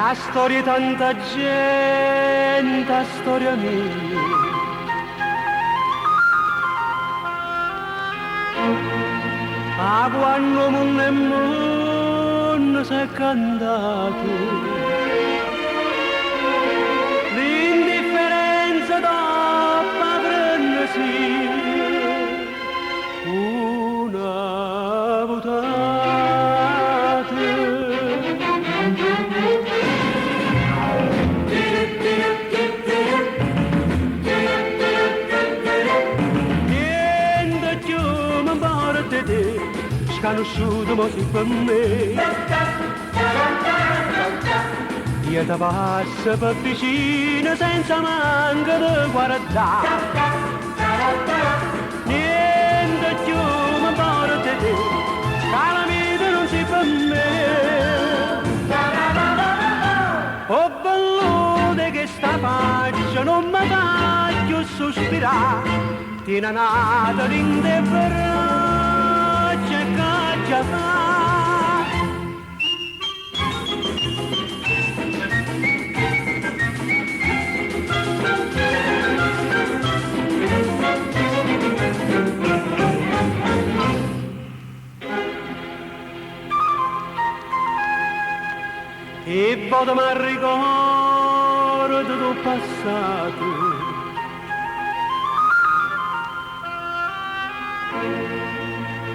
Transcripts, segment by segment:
a storia tanta gente, a storia mia. A quando mondo e mondo si è cantato, l'indifferenza dopo prendersi una votata. Niente più mi importa di te, sconosciuto ma si per me. Io ti passo per vicino senza manca di guardare. Niente più mi importa di te, la vita non si per me. Oh bellone che sta faccia non mi fa più sospirare, tiene nata l'indifferenza che già fa. E vado ma ricordo del passato,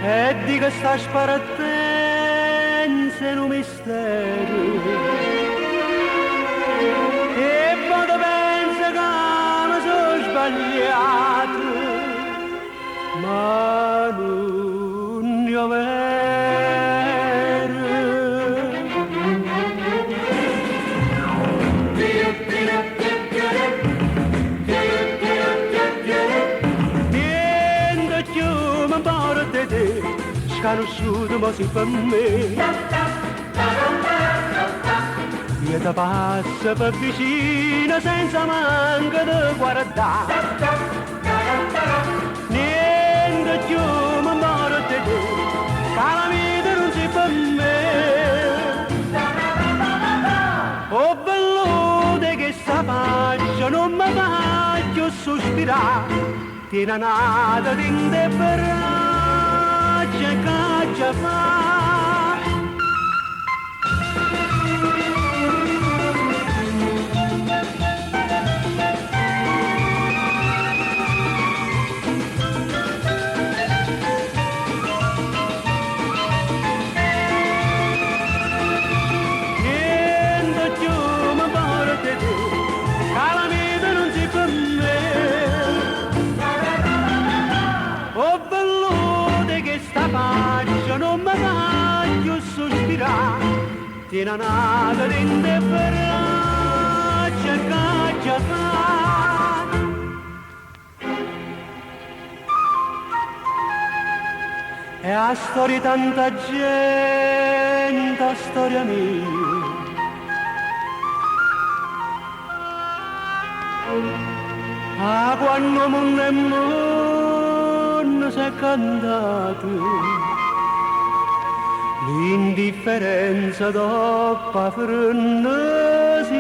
e di questa sparattenza in un mistero, e vado penso che mi sono sbagliato, ma non io sconosciuto ma si per me. Io ti passo per vicino senza manca di guardare. Niente più mi importa di te, la vita non si per me. Oh bellone che sta faccia non mi fa più sospirare, tiene nata d'indifferenza che già fa. Niente più mi importa di te, la vita non si per me. Oh bellone che sta faccia non mi fa più sospirare, tiene nata l'indifferenza che già fa. E a storia tanta gente, a storia mia. A quando mondo e mondo si è cantato, l'indifferenza dopo frenesi